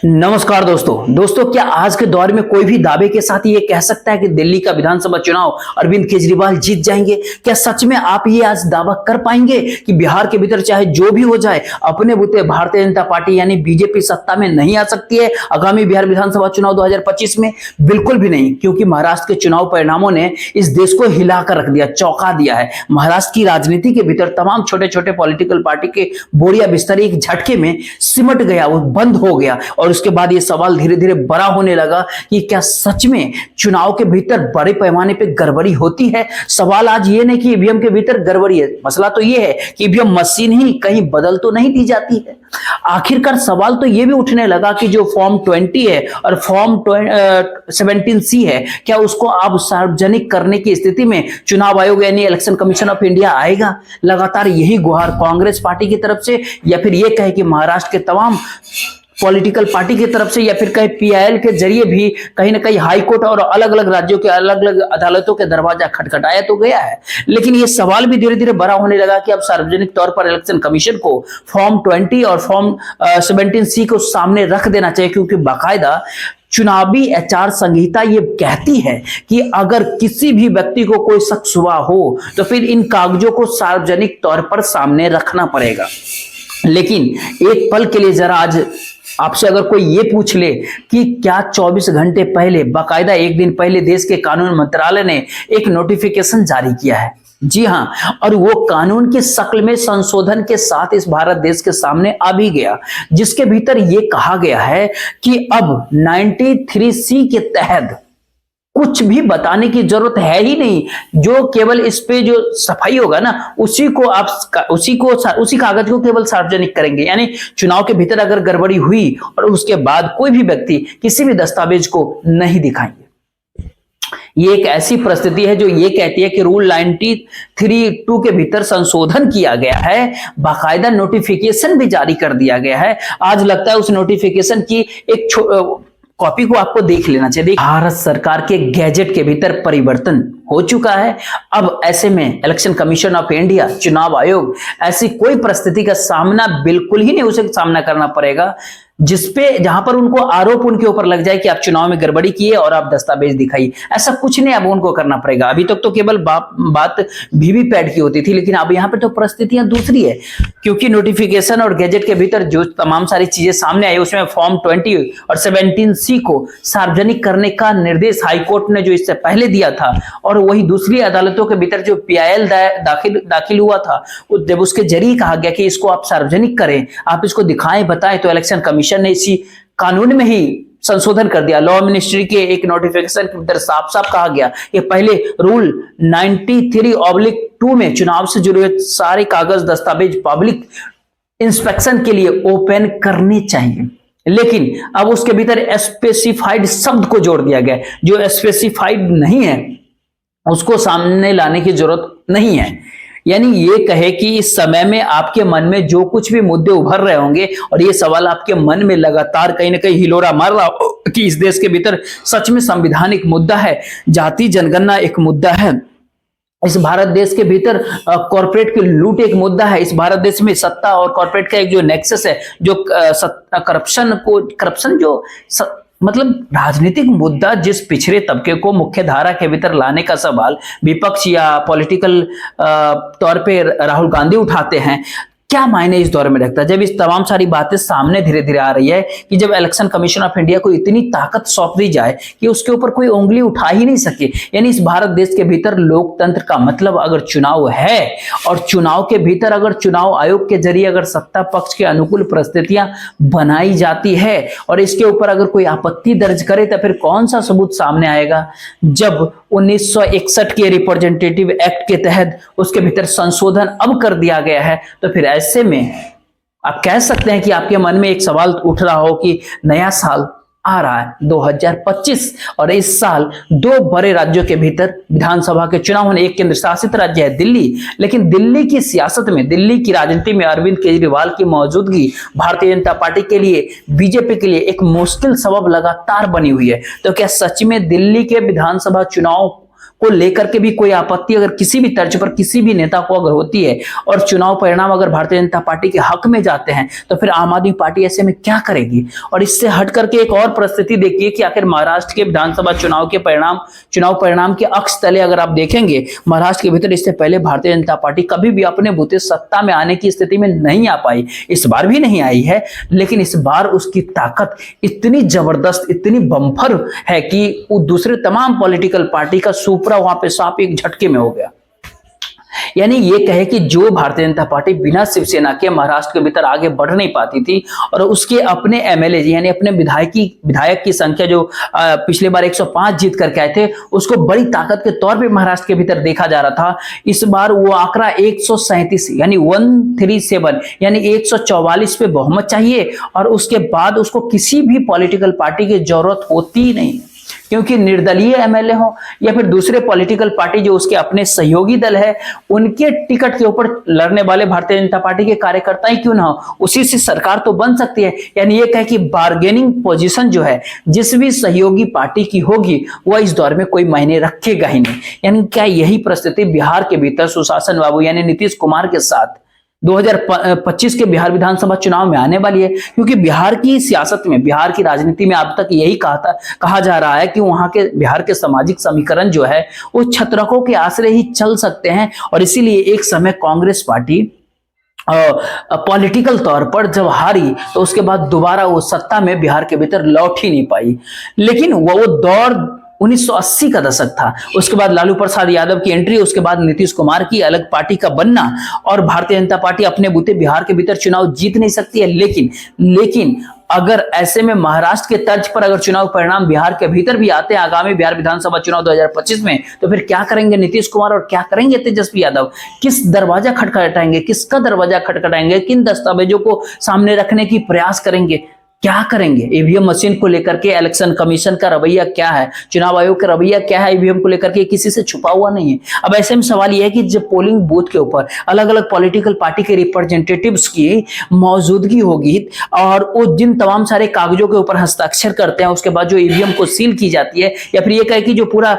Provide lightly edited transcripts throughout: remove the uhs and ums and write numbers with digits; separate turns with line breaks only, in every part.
नमस्कार दोस्तों क्या आज के दौर में कोई भी दावे के साथ ये कह सकता है कि दिल्ली का विधानसभा चुनाव अरविंद केजरीवाल जीत जाएंगे? क्या सच में आप ये आज दावा कर पाएंगे कि बिहार के भीतर चाहे जो भी हो जाए अपने बुते भारतीय जनता पार्टी यानी बीजेपी सत्ता में नहीं आ सकती है आगामी बिहार विधानसभा चुनाव 2025 में? बिल्कुल भी नहीं, क्योंकि महाराष्ट्र के चुनाव परिणामों ने इस देश को हिलाकर रख दिया, चौंका दिया है। महाराष्ट्र की राजनीति के भीतर तमाम छोटे छोटे पॉलिटिकल पार्टी के बोरिया बिस्तर एक झटके में सिमट गया, वो बंद हो गया। और उसके बाद ये सवाल धीरे धीरे बड़ा होने लगा कि क्या सच में चुनाव के भीतर बड़े पैमाने पे गड़बड़ी होती है? सवाल आज ये नहीं कि ईवीएम के भीतर गड़बड़ी है, मसला तो ये है कि ईवीएम मशीन ही कहीं बदल तो नहीं दी जाती है। आखिरकार सवाल तो ये भी उठने लगा कि जो फॉर्म 20 है और फॉर्म 17C है, क्या उसको आप सार्वजनिक करने की स्थिति में चुनाव आयोग यानी इलेक्शन कमीशन ऑफ इंडिया आएगा? लगातार यही गुहार कांग्रेस पार्टी की तरफ से, या फिर ये कहे कि महाराष्ट्र के तमाम पॉलिटिकल पार्टी की तरफ से, या फिर कहीं पीआईएल के जरिए भी कहीं ना कहीं हाईकोर्ट और अलग अलग राज्यों के अलग अलग अदालतों के दरवाजा खटखटाया तो गया है। लेकिन ये सवाल भी धीरे धीरे बड़ा होने लगा कि अब सार्वजनिक तौर पर इलेक्शन कमीशन को फॉर्म 20 और फॉर्म 17C को सामने रख देना चाहिए, क्योंकि बाकायदा चुनावी आचार संहिता ये कहती है कि अगर किसी भी व्यक्ति को कोई शक हुआ हो तो फिर इन कागजों को सार्वजनिक तौर पर सामने रखना पड़ेगा। लेकिन एक पल के लिए जरा आज आपसे अगर कोई ये पूछ ले कि क्या 24 घंटे पहले, बाकायदा एक दिन पहले देश के कानून मंत्रालय ने एक नोटिफिकेशन जारी किया है। जी हां, और वो कानून की शक्ल में संशोधन के साथ इस भारत देश के सामने आ भी गया, जिसके भीतर ये कहा गया है कि अब 93C के तहत कुछ भी बताने की जरूरत है ही नहीं। जो केवल इस पे जो सफाई होगा ना, उसी कागज को केवल सार्वजनिक करेंगे। यानी चुनाव के भीतर अगर गड़बड़ी हुई और उसके बाद कोई भी व्यक्ति किसी भी दस्तावेज को नहीं दिखाएंगे। ये एक ऐसी परिस्थिति है जो ये कहती है कि रूल 93(2) के भीतर संशोधन किया गया है, बाकायदा नोटिफिकेशन भी जारी कर दिया गया है। आज लगता है उस नोटिफिकेशन की एक कॉपी को आपको देख लेना चाहिए। भारत सरकार के गैजेट के भीतर परिवर्तन हो चुका है। अब ऐसे में इलेक्शन कमीशन ऑफ इंडिया, चुनाव आयोग, ऐसी कोई परिस्थिति का सामना बिल्कुल ही नहीं उसे सामना करना पड़ेगा जहां पर उनको आरोप उनके ऊपर लग जाए कि आप चुनाव में गड़बड़ी किए और आप दस्तावेज दिखाइए। ऐसा कुछ नहीं अब उनको करना पड़ेगा। अभी तक तो केवल बात वीवीपैट की होती थी, लेकिन अब यहाँ पे तो परिस्थितियां दूसरी है, क्योंकि नोटिफिकेशन और गैजेट के भीतर जो तमाम सारी चीजें सामने आई उसमें फॉर्म 20 और 17C को सार्वजनिक करने का निर्देश हाईकोर्ट ने जो इससे पहले दिया था, और वही दूसरी अदालतों के भीतर जो पीआईएल दाखिल हुआ था, जब उसके जरिए कहा गया कि इसको आप सार्वजनिक करें, आप इसको दिखाएं, बताएं, तो इलेक्शन कमीशन ने इसी कानून में ही संशोधन कर दिया। लॉ मिनिस्ट्री के एक नोटिफिकेशन के भीतर साफ साफ कहा गया कि पहले रूल 93(2) में चुनाव से जुड़े सारे कागज दस्तावेज पब्लिक इंस्पेक्शन के लिए ओपन करने चाहिए। लेकिन अब उसके भीतर स्पेसिफाइड शब्द को जोड़ दिया गया। जो स्पेसिफाइड नहीं है उसको सामने लाने की जरूरत नहीं है। यानी ये कहे कि इस समय में आपके मन में जो कुछ भी मुद्दे उभर रहे होंगे और ये सवाल आपके मन में लगातार कहीं ना कहीं हिलोरा मार रहा हो कि इस देश के भीतर सच में संविधान एक मुद्दा है, जाति जनगणना एक मुद्दा है, इस भारत देश के भीतर कॉर्पोरेट की लूट एक मुद्दा है, इस भारत देश में सत्ता और कॉर्पोरेट का एक जो नेक्सस है, जो करप्शन जो मतलब राजनीतिक मुद्दा जिस पिछड़े तबके को मुख्य धारा के भीतर लाने का सवाल विपक्ष या पॉलिटिकल तौर पे राहुल गांधी उठाते हैं, क्या मायने इस दौर में रखता है? जब इस तमाम सारी बातें सामने धीरे धीरे आ रही है कि जब इलेक्शन कमीशन ऑफ इंडिया को इतनी ताकत सौंप दी जाए कि उसके ऊपर कोई उंगली उठा ही नहीं सके। यानी इस भारत देश के भीतर लोकतंत्र का मतलब अगर चुनाव है, और चुनाव के भीतर अगर चुनाव आयोग के जरिए अगर सत्ता पक्ष के अनुकूल परिस्थितियां बनाई जाती है और इसके ऊपर अगर कोई आपत्ति दर्ज करे, तो फिर कौन सा सबूत सामने आएगा? जब 1961 के रिप्रेजेंटेटिव एक्ट के तहत उसके भीतर संशोधन अब कर दिया गया है, तो फिर ऐसे में आप कह सकते हैं कि आपके मन में एक सवाल उठ रहा हो कि नया साल आ रहा है 2025, और इस साल दो बड़े राज्यों के भीतर विधानसभा के चुनाव होने। एक केंद्र शासित राज्य है दिल्ली, लेकिन दिल्ली की सियासत में, दिल्ली की राजनीति में अरविंद केजरीवाल की मौजूदगी भारतीय जनता पार्टी के लिए, बीजेपी के लिए एक मुश्किल सबब लगातार बनी हुई है। तो क्या सच में दिल्ली के विधानसभा चुनाव को लेकर के भी कोई आपत्ति अगर किसी भी तर्ज पर किसी भी नेता को अगर होती है और चुनाव परिणाम अगर भारतीय जनता पार्टी के हक में जाते हैं तो फिर आम आदमी पार्टी ऐसे में क्या करेगी। और इससे हट करके एक और परिस्थिति देखिए कि आखिर महाराष्ट्र के विधानसभा चुनाव परिणाम के अक्ष तले अगर आप देखेंगे, महाराष्ट्र के भीतर इससे पहले भारतीय जनता पार्टी कभी भी अपने बूते सत्ता में आने की स्थिति में नहीं आ पाई, इस बार भी नहीं आई है। लेकिन इस बार उसकी ताकत इतनी जबरदस्त, इतनी बम्पर है कि वो दूसरे तमाम पॉलिटिकल पार्टी का सुपरा वहां पे सांप एक झटके में हो गया। यानी ये कहे कि जो भारतीय जनता पार्टी बिना शिवसेना के महाराष्ट्र के भीतर आगे बढ़ नहीं पाती थी और उसके अपने एमएलए यानी अपने विधायक की संख्या जो पिछले बार 105 जीत करके आए थे उसको बड़ी ताकत के तौर पे महाराष्ट्र के भीतर देखा जा रहा था। इस बार वो आंकड़ा 137 यानी 137 यानी 144 पे बहुमत चाहिए और उसके बाद उसको किसी भी पॉलिटिकल पार्टी की जरूरत होती ही नहीं, क्योंकि निर्दलीय एमएलए हो या फिर दूसरे पॉलिटिकल पार्टी जो उसके अपने सहयोगी दल है उनके टिकट के ऊपर लड़ने वाले भारतीय जनता पार्टी के कार्यकर्ता ही क्यों ना हो, उसी से सरकार तो बन सकती है। यानी ये कहे कि बार्गेनिंग पोजीशन जो है जिस भी सहयोगी पार्टी की होगी वह इस दौर में कोई मायने रखेगा ही नहीं। यानी क्या यही परिस्थिति बिहार के भीतर सुशासन बाबू यानी नीतीश कुमार के साथ 2025 के बिहार विधानसभा चुनाव में आने वाली है, क्योंकि बिहार की सियासत में, बिहार की राजनीति में अब तक यही कहा जा रहा है कि वहां के बिहार के सामाजिक समीकरण जो है वो छत्रकों के आश्रय ही चल सकते हैं। और इसीलिए एक समय कांग्रेस पार्टी पॉलिटिकल तौर पर जब हारी तो उसके बाद दोबारा वो सत्ता में बिहार के भीतर लौट ही नहीं पाई। लेकिन वो दौर 1980 का दशक था, उसके बाद लालू प्रसाद यादव की एंट्री, उसके बाद नीतीश कुमार की अलग पार्टी का बनना और भारतीय जनता पार्टी अपने बूते बिहार के भीतर चुनाव जीत नहीं सकती है। लेकिन अगर ऐसे में महाराष्ट्र के तर्ज पर अगर चुनाव परिणाम बिहार के भीतर भी आते हैं आगामी बिहार विधानसभा चुनाव 2025 में, तो फिर क्या करेंगे नीतीश कुमार और क्या करेंगे तेजस्वी यादव? किस दरवाजा खटखटाएंगे, किसका दरवाजा खटखटाएंगे, किन दस्तावेजों को सामने रखने की प्रयास करेंगे, क्या करेंगे? ईवीएम मशीन को लेकर के इलेक्शन कमीशन का रवैया क्या है, चुनाव आयोग का रवैया क्या है ईवीएम को लेकर के, किसी से छुपा हुआ नहीं है। अब ऐसे में सवाल यह है कि जब पोलिंग बूथ के ऊपर अलग अलग पॉलिटिकल पार्टी के रिप्रेजेंटेटिव्स की मौजूदगी होगी और वो जिन तमाम सारे कागजों के ऊपर हस्ताक्षर करते हैं उसके बाद जो ईवीएम को सील की जाती है, या फिर ये कहे कि जो पूरा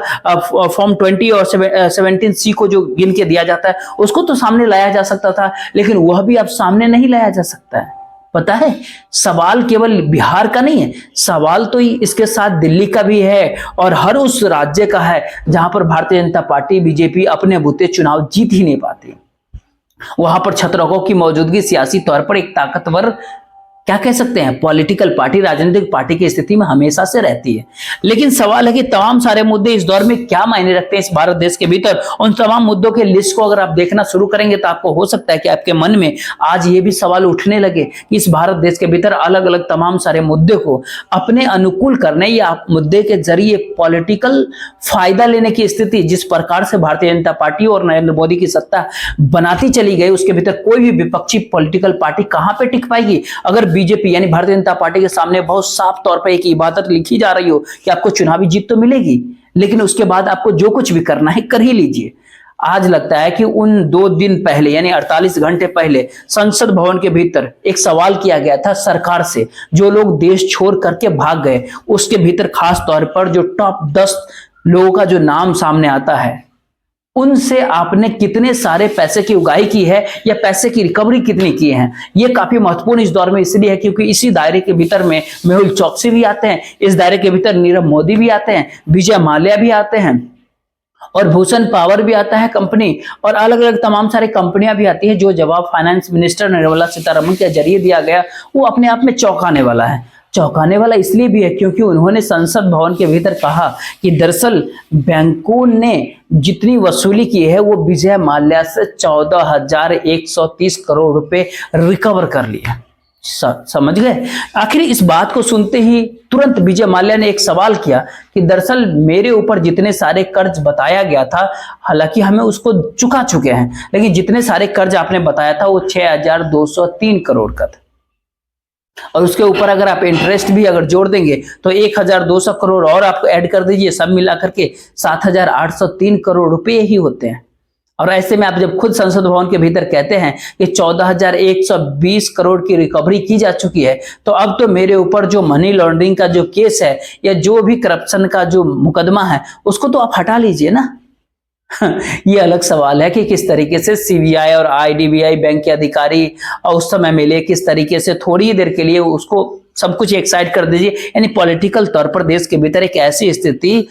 फॉर्म 20 और 17C को जो गिन के दिया जाता है उसको तो सामने लाया जा सकता था, लेकिन वह भी अब सामने नहीं लाया जा सकता है। पता है, सवाल केवल बिहार का नहीं है, सवाल तो इसके साथ दिल्ली का भी है और हर उस राज्य का है जहां पर भारतीय जनता पार्टी बीजेपी अपने बूते चुनाव जीत ही नहीं पाती। वहां पर छत्रकों की मौजूदगी सियासी तौर पर एक ताकतवर, क्या कह सकते हैं, पॉलिटिकल पार्टी, राजनीतिक पार्टी की स्थिति में हमेशा से रहती है। लेकिन सवाल है कि तमाम सारे मुद्दे इस दौर में क्या मायने रखते हैं इस भारत देश के भीतर। उन तमाम मुद्दों के लिस्ट को अगर आप देखना शुरू करेंगे तो आपको हो सकता है कि आपके मन में आज ये भी सवाल उठने लगे कि इस भारत देश के भीतर अलग अलग तमाम सारे मुद्दे को अपने अनुकूल करने या मुद्दे के जरिए पॉलिटिकल फायदा लेने की स्थिति जिस प्रकार से भारतीय जनता पार्टी और नरेंद्र मोदी की सत्ता बनाती चली गई, उसके भीतर कोई भी विपक्षी पॉलिटिकल पार्टी कहां पे टिक पाएगी। अगर बीजेपी यानी भारतीय जनता पार्टी के सामने बहुत साफ तौर पर एक इबादत लिखी जा रही हो कि आपको चुनावी जीत तो मिलेगी, लेकिन उसके बाद आपको जो कुछ भी करना है कर ही लीजिए। आज लगता है कि उन 2 दिन पहले यानी 48 घंटे पहले संसद भवन के भीतर एक सवाल किया गया था सरकार से, जो लोग देश छोड़ करके भाग गए उसके भीतर खास तौर पर जो टॉप 10 लोगों का जो नाम सामने आता है, उनसे आपने कितने सारे पैसे की उगाही की है या पैसे की रिकवरी कितनी की है। यह काफी महत्वपूर्ण इस दौर में इसलिए है क्योंकि इसी दायरे के भीतर में मेहुल चौकसी भी आते हैं, इस दायरे के भीतर नीरव मोदी भी आते हैं, विजय माल्या भी आते हैं और भूषण पावर भी आता है कंपनी, और अलग अलग तमाम सारी कंपनियां भी आती है। जो जवाब फाइनेंस मिनिस्टर निर्मला सीतारमण के जरिए दिया गया वो अपने आप में चौंकाने वाला है। चौंकाने वाला इसलिए भी है क्योंकि उन्होंने संसद भवन के भीतर कहा कि दरअसल बैंकों ने जितनी वसूली की है वो विजय माल्या से 14,130 करोड़ रुपए रिकवर कर लिया। समझ गए? आखिर इस बात को सुनते ही तुरंत विजय माल्या ने एक सवाल किया कि दरअसल मेरे ऊपर जितने सारे कर्ज बताया गया था, हालांकि हमें उसको चुका चुके हैं, लेकिन जितने सारे कर्ज आपने बताया था वो 6,203 करोड़ का था, और उसके ऊपर अगर आप इंटरेस्ट भी अगर जोड़ देंगे तो 1,200 करोड़ और आपको ऐड कर दीजिए, सब मिलाकर के 7,803 करोड़ रुपए ही होते हैं। और ऐसे में आप जब खुद संसद भवन के भीतर कहते हैं कि 14,120 करोड़ की रिकवरी की जा चुकी है, तो अब तो मेरे ऊपर जो मनी लॉन्ड्रिंग का जो केस है या जो भी करप्शन का जो मुकदमा है उसको तो आप हटा लीजिए ना। ये अलग सवाल है कि किस तरीके से सीबीआई और आईडीबीआई बैंक के अधिकारी उस समय मिले, किस तरीके से थोड़ी देर के लिए उसको सब कुछ एक साइड कर दीजिए। यानी पॉलिटिकल तौर पर देश के भीतर एक ऐसी स्थिति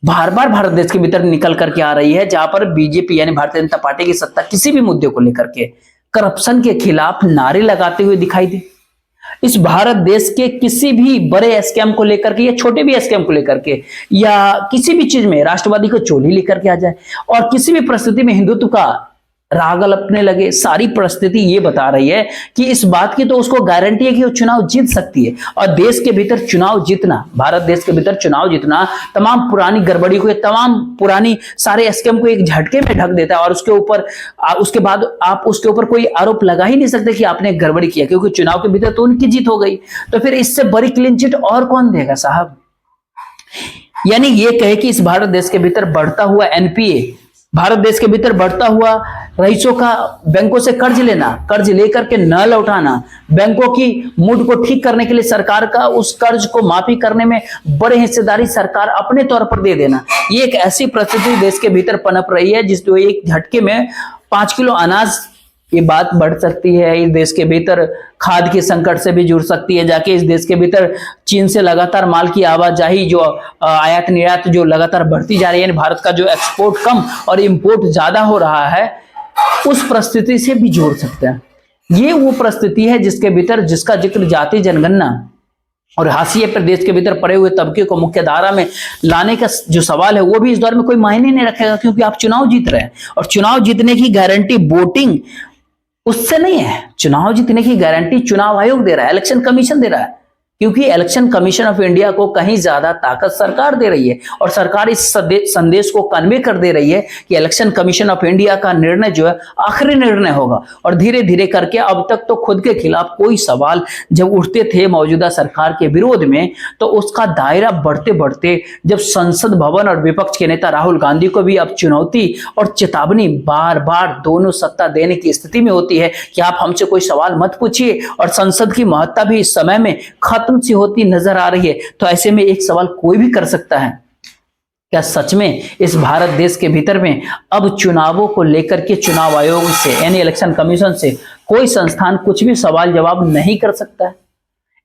बार बार भारत देश के भीतर निकल करके आ रही है जहां पर बीजेपी यानी भारतीय जनता पार्टी की सत्ता किसी भी मुद्दे को लेकर के करप्शन के खिलाफ नारे लगाते हुए दिखाई दे। इस भारत देश के किसी भी बड़े स्कैम को लेकर के या छोटे भी स्कैम को लेकर के या किसी भी चीज में राष्ट्रवादी को चोली लेकर के आ जाए और किसी भी परिस्थिति में हिंदुत्व का राग अलपने लगे। सारी परिस्थिति ये बता रही है कि इस बात की तो उसको गारंटी है कि वो चुनाव जीत सकती है। और देश के भीतर चुनाव जीतना, भारत देश के भीतर चुनाव जीतना तमाम पुरानी गड़बड़ी को, तमाम पुरानी सारे स्कैम को एक झटके में ढक देता है और उसके बाद आप उसके ऊपर कोई आरोप लगा ही नहीं सकते कि आपने गड़बड़ी किया, क्योंकि चुनाव के भीतर तो उनकी जीत हो गई। तो फिर इससे बड़ी क्लीन चिट और कौन देगा साहब। यानी ये कहे कि इस भारत देश के भीतर बढ़ता हुआ एनपीए, भारत देश के भीतर बढ़ता हुआ रईसों का बैंकों से कर्ज लेना, कर्ज लेकर के न लौटाना, बैंकों की मूड को ठीक करने के लिए सरकार का उस कर्ज को माफी करने में बड़े हिस्सेदारी सरकार अपने तौर पर दे देना, ये एक ऐसी परिस्थिति देश के भीतर पनप रही है जिसको एक झटके में 5 किलो अनाज, ये बात बढ़ सकती है। इस देश के भीतर खाद के संकट से भी जुड़ सकती है, जाके इस देश के भीतर चीन से लगातार माल की आवाजाही, जो आयात निर्यात जो लगातार बढ़ती जा रही है, भारत का जो एक्सपोर्ट कम और इंपोर्ट ज्यादा हो रहा है, उस परिस्थिति से भी जोड़ सकते हैं। ये वो परिस्थिति है जिसके भीतर, जिसका जिक्र जाति जनगणना और हाशिए पर देश के भीतर पड़े हुए तबके को मुख्य धारा में लाने का जो सवाल है वो भी इस दौर में कोई मायने नहीं रखेगा, क्योंकि आप चुनाव जीत रहे हैं और चुनाव जीतने की गारंटी वोटिंग उससे नहीं है। चुनाव जीतने की गारंटी चुनाव आयोग दे रहा है, इलेक्शन कमीशन दे रहा है, क्योंकि इलेक्शन कमीशन ऑफ इंडिया को कहीं ज्यादा ताकत सरकार दे रही है और सरकार इस संदेश को कन्वे कर दे रही है कि इलेक्शन कमीशन ऑफ इंडिया का निर्णय जो है आखिरी निर्णय होगा। और धीरे धीरे करके अब तक तो खुद के खिलाफ कोई सवाल जब उठते थे मौजूदा सरकार के विरोध में, तो उसका दायरा बढ़ते बढ़ते जब संसद भवन और विपक्ष के नेता राहुल गांधी को भी अब चुनौती और चेतावनी बार बार दोनों सत्ता देने की स्थिति में होती है कि आप हमसे कोई सवाल मत पूछिए, और संसद की महत्ता भी इस समय में खत्म सी होती नजर आ रही है, तो ऐसे में एक सवाल कोई भी कर सकता है, क्या सच में इस भारत देश के भीतर में अब चुनावों को लेकर के चुनाव आयोग से यानी इलेक्शन कमीशन से कोई संस्थान कुछ भी सवाल जवाब नहीं कर सकता है?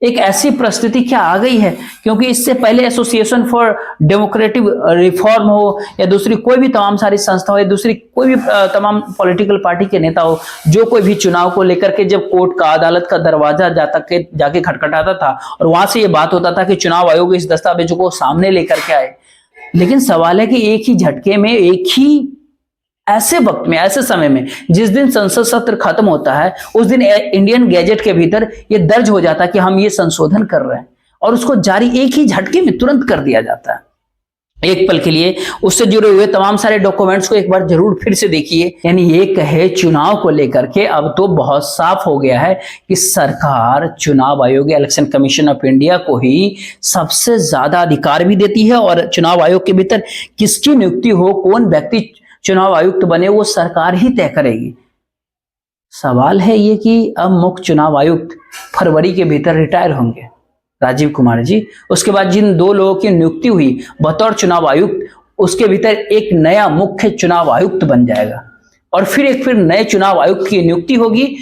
एक ऐसी परिस्थिति क्या आ गई है, क्योंकि इससे पहले एसोसिएशन फॉर डेमोक्रेटिक रिफॉर्म हो या दूसरी कोई भी तमाम सारी संस्था हो या दूसरी कोई भी तमाम पॉलिटिकल पार्टी के नेता हो, जो कोई भी चुनाव को लेकर के जब कोर्ट का, अदालत का दरवाजा जाके खटखटाता था और वहां से ये बात होता था कि चुनाव आयोग इस दस्तावेजों को सामने लेकर के आए। लेकिन सवाल है कि एक ही झटके में, एक ही ऐसे वक्त में, ऐसे समय में, जिस दिन संसद सत्र खत्म होता है उस दिन इंडियन गैजेट के भीतर ये दर्ज हो जाता है कि हम ये संशोधन कर रहे हैं, और उसको जारी एक ही झटके में तुरंत कर दिया जाता है। एक पल के लिए उससे जुड़े हुए तमाम सारे डॉक्यूमेंट्स को एक बार जरूर फिर से देखिए। यानी ये कहे चुनाव को लेकर के अब तो बहुत साफ हो गया है कि सरकार चुनाव आयोग, इलेक्शन कमीशन ऑफ इंडिया को ही सबसे ज्यादा अधिकार भी देती है, और चुनाव आयोग के भीतर किसकी नियुक्ति हो, कौन व्यक्ति चुनाव आयुक्त बने, वो सरकार ही तय करेगी। सवाल है ये कि अब मुख्य चुनाव आयुक्त फरवरी के भीतर रिटायर होंगे, राजीव कुमार जी। उसके बाद जिन 2 लोगों की नियुक्ति हुई बतौर चुनाव आयुक्त, उसके भीतर एक नया मुख्य चुनाव आयुक्त बन जाएगा और फिर नए चुनाव आयुक्त की नियुक्ति होगी।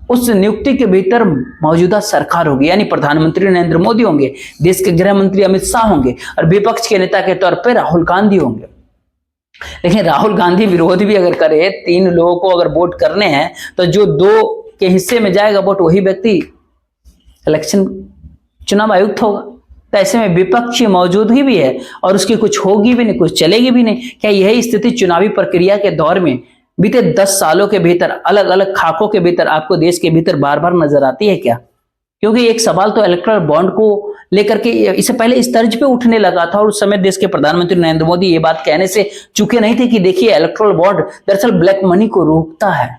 उस नियुक्ति के भीतर मौजूदा सरकार होगी, यानी प्रधानमंत्री नरेंद्र मोदी होंगे, देश के गृह मंत्री अमित शाह होंगे और विपक्ष के नेता के तौर पर राहुल गांधी होंगे। लेकिन राहुल गांधी विरोध भी अगर करे, 3 लोगों को अगर वोट करने हैं, तो जो 2 के हिस्से में जाएगा वोट, वही व्यक्ति इलेक्शन चुनाव आयुक्त होगा। तो ऐसे में विपक्ष की मौजूदगी भी है और उसकी कुछ होगी भी नहीं, कुछ चलेगी भी नहीं। क्या यही स्थिति चुनावी प्रक्रिया के दौर में बीते 10 सालों के भीतर अलग अलग खाकों के भीतर आपको देश के भीतर बार बार नजर आती है क्या? क्योंकि एक सवाल तो इलेक्टोरल बॉन्ड को लेकर के इससे पहले इस तर्ज पे उठने लगा था, और उस समय देश के प्रधानमंत्री नरेंद्र मोदी ये बात कहने से चूके नहीं थे कि देखिए इलेक्टोरल बॉन्ड दरअसल ब्लैक मनी को रोकता है।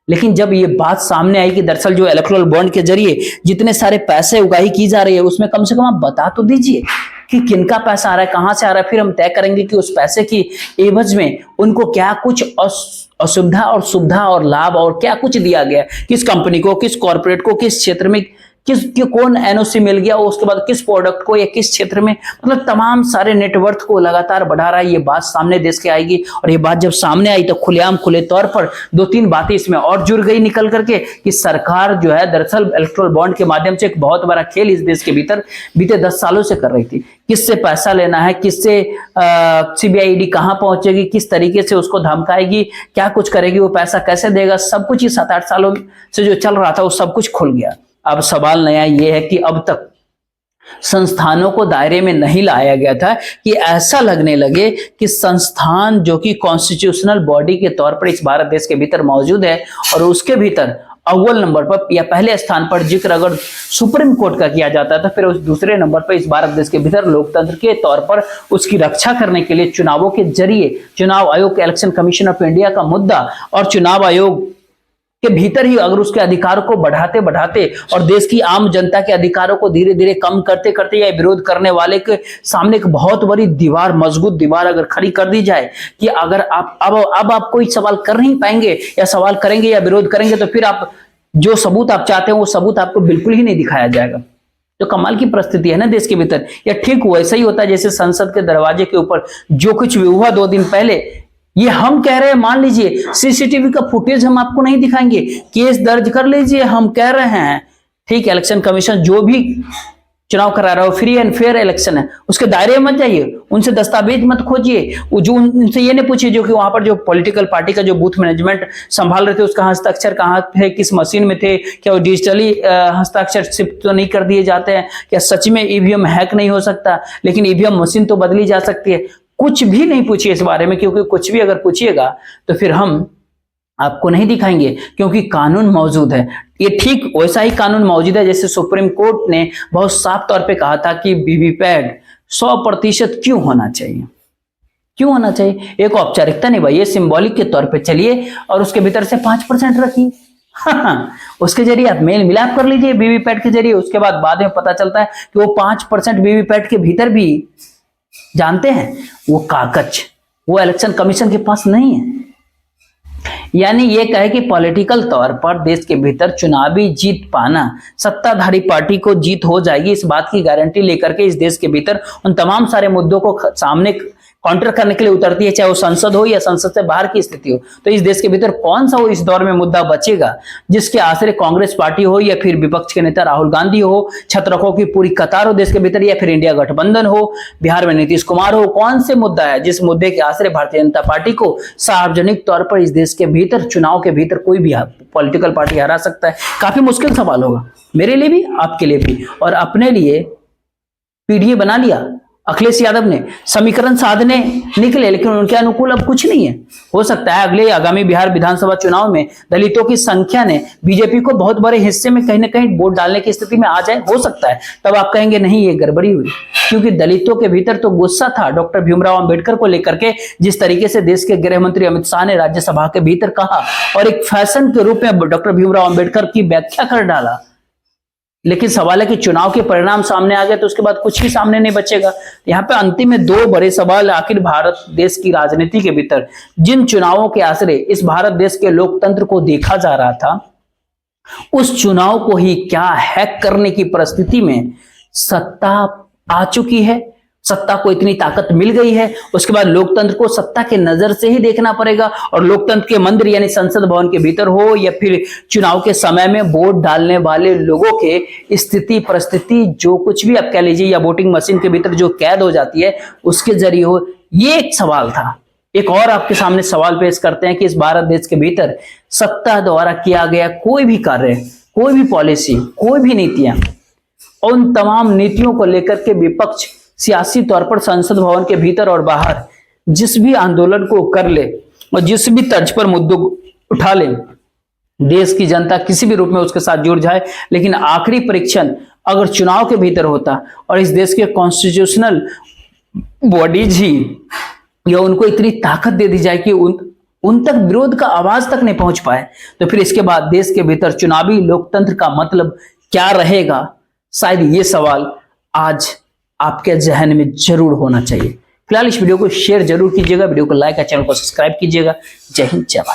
लेकिन जब ये बात सामने आई कि दरअसल जो इलेक्टोरल बॉन्ड के जरिए जितने सारे पैसे उगाही की जा रही है, उसमें कम से कम आप बता तो दीजिए कि किनका पैसा आ रहा है, कहां से आ रहा है, फिर हम तय करेंगे कि उस पैसे की एवज में उनको क्या कुछ असुविधा और सुविधा और लाभ और क्या कुछ दिया गया, किस कंपनी को, किस कॉर्पोरेट को, किस क्षेत्र में कौन एनओसी मिल गया, उसके बाद किस प्रोडक्ट को या किस क्षेत्र में, मतलब तमाम सारे नेटवर्थ को लगातार बढ़ा रहा है। ये बात सामने देश के आएगी, और ये बात जब सामने आई तो खुलेआम खुले तौर पर 2-3 बातें इसमें और जुड़ गई निकल करके कि सरकार जो है दरअसल इलेक्ट्रल बॉन्ड के माध्यम से एक बहुत बड़ा खेल इस देश के भीतर बीते 10 सालों से कर रही थी। किससे पैसा लेना है, किससे सीबीआई ईडी कहां पहुंचेगी, किस तरीके से उसको धमकाएगी, क्या कुछ करेगी, वो पैसा कैसे देगा, सब कुछ ये 7-8 सालों से जो चल रहा था वो सब कुछ खुल गया। अब सवाल नया ये है कि अब तक संस्थानों को दायरे में नहीं लाया गया था कि ऐसा लगने लगे कि संस्थान जो कि कॉन्स्टिट्यूशनल बॉडी के तौर पर इस भारत देश के भीतर मौजूद है, और उसके भीतर अव्वल नंबर पर या पहले स्थान पर जिक्र अगर सुप्रीम कोर्ट का किया जाता था, फिर उस दूसरे नंबर पर इस भारत देश के भीतर लोकतंत्र के तौर पर उसकी रक्षा करने के लिए चुनावों के जरिए चुनाव आयोग, इलेक्शन कमीशन ऑफ इंडिया का मुद्दा, और चुनाव आयोग के भीतर ही अगर उसके अधिकारों को बढ़ाते बढ़ाते और देश की आम जनता के अधिकारों को धीरे धीरे कम करते करते या विरोध करने वाले के सामने एक बहुत बड़ी दीवार, मजबूत दीवार अगर खड़ी कर दी जाए कि अगर आप अब आप कोई सवाल कर नहीं पाएंगे या सवाल करेंगे या विरोध करेंगे तो फिर आप जो सबूत आप चाहते हैं वो सबूत आपको बिल्कुल ही नहीं दिखाया जाएगा। तो कमाल की परिस्थिति है ना देश के भीतर। या ठीक वैसा ही होता है जैसे संसद के दरवाजे के ऊपर जो कुछ भी हुआ 2 दिन पहले, ये हम कह रहे हैं, मान लीजिए सीसीटीवी का फुटेज हम आपको नहीं दिखाएंगे, केस दर्ज कर लीजिए, हम कह रहे हैं ठीक है इलेक्शन कमीशन जो भी चुनाव करा रहा हो फ्री एंड फेयर इलेक्शन है, उसके दायरे में मत जाइए, उनसे दस्तावेज मत खोजिए, जो उनसे ये नहीं पूछिए जो कि वहां पर जो पॉलिटिकल पार्टी का जो बूथ मैनेजमेंट संभाल रहे थे उसका हस्ताक्षर कहाँ थे, किस मशीन में थे, क्या वो डिजिटली हस्ताक्षर शिफ्ट तो नहीं कर दिए जाते हैं, क्या सच में ईवीएम हैक नहीं हो सकता, लेकिन ईवीएम मशीन तो बदली जा सकती है। कुछ भी नहीं पूछिए इस बारे में, क्योंकि कुछ भी अगर पूछिएगा तो फिर हम आपको नहीं दिखाएंगे, क्योंकि कानून मौजूद है। ये ठीक वैसा ही कानून मौजूद है जैसे सुप्रीम कोर्ट ने बहुत साफ तौर पे कहा था कि वीवीपैट 100% क्यों होना चाहिए, क्यों होना चाहिए, एक औपचारिकता नहीं भाई, ये सिंबॉलिक के तौर पे चलिए और उसके भीतर से 5% रखिए। उसके जरिए आप मेल मिलाप कर लीजिए वीवीपैट के जरिए, उसके बाद में पता चलता है कि वो 5% वीवीपैट के भीतर भी जानते हैं वो कागज वो इलेक्शन कमीशन के पास नहीं है। यानी ये कहे कि पॉलिटिकल तौर पर देश के भीतर चुनावी जीत पाना, सत्ताधारी पार्टी को जीत हो जाएगी इस बात की गारंटी लेकर के इस देश के भीतर उन तमाम सारे मुद्दों को सामने काउंटर करने के लिए उतरती है, चाहे वो संसद हो या संसद से बाहर की स्थिति हो। तो इस देश के भीतर कौन सा वो इस दौर में मुद्दा बचेगा जिसके आश्रय कांग्रेस पार्टी हो या फिर विपक्ष के नेता राहुल गांधी हो, छत्रकों की पूरी कतार हो देश के भीतर, या फिर इंडिया गठबंधन हो, बिहार में नीतीश कुमार हो, कौन से मुद्दा है जिस मुद्दे के आश्रय भारतीय जनता पार्टी को सार्वजनिक तौर पर इस देश के भीतर चुनाव के भीतर कोई भी पॉलिटिकल पार्टी हरा सकता है। काफी मुश्किल सवाल होगा मेरे लिए भी, आपके लिए भी। और अपने लिए पीडीए बना लिया अखिलेश यादव ने, समीकरण साधने निकले, लेकिन उनके अनुकूल अब कुछ नहीं है। हो सकता है अगले आगामी बिहार विधानसभा चुनाव में दलितों की संख्या ने बीजेपी को बहुत बड़े हिस्से में कहीं ना कहीं वोट डालने की स्थिति में आ जाए, हो सकता है। तब आप कहेंगे नहीं ये गड़बड़ी हुई, क्योंकि दलितों के भीतर तो गुस्सा था डॉक्टर भीमराव अंबेडकर को लेकर के, जिस तरीके से देश के गृह मंत्री अमित शाह ने राज्यसभा के भीतर कहा और एक फैशन के रूप में डॉक्टर भीमराव अंबेडकर की व्याख्या कर डाला। लेकिन सवाल है कि चुनाव के परिणाम सामने आ गए तो उसके बाद कुछ भी सामने नहीं बचेगा। यहाँ पे अंतिम में 2 बड़े सवाल, आखिर भारत देश की राजनीति के भीतर जिन चुनावों के आश्रय इस भारत देश के लोकतंत्र को देखा जा रहा था, उस चुनाव को ही क्या हैक करने की परिस्थिति में सत्ता आ चुकी है, सत्ता को इतनी ताकत मिल गई है। उसके बाद लोकतंत्र को सत्ता के नजर से ही देखना पड़ेगा, और लोकतंत्र के मंदिर यानी संसद भवन के भीतर हो या फिर चुनाव के समय में वोट डालने वाले लोगों के स्थिति परिस्थिति जो कुछ भी आप कह लीजिए, या वोटिंग मशीन के भीतर जो कैद हो जाती है उसके जरिए हो, ये एक सवाल था। एक और आपके सामने सवाल पेश करते हैं कि इस भारत देश के भीतर सत्ता द्वारा किया गया कोई भी कार्य, कोई भी पॉलिसी, कोई भी नीतियां, उन तमाम नीतियों को लेकर के विपक्ष सियासी तौर पर संसद भवन के भीतर और बाहर जिस भी आंदोलन को कर ले और जिस भी तर्ज पर मुद्दों उठा ले, देश की जनता किसी भी रूप में उसके साथ जुड़ जाए, लेकिन आखिरी परीक्षण अगर चुनाव के भीतर होता और इस देश के कॉन्स्टिट्यूशनल बॉडीज ही या उनको इतनी ताकत दे दी जाए कि उन तक विरोध का आवाज तक नहीं पहुंच पाए, तो फिर इसके बाद देश के भीतर चुनावी लोकतंत्र का मतलब क्या रहेगा? शायद ये सवाल आज आपके जहन में जरूर होना चाहिए। फिलहाल इस वीडियो को शेयर जरूर कीजिएगा, वीडियो को लाइक और चैनल को सब्सक्राइब कीजिएगा। जय हिंद, जय भारत।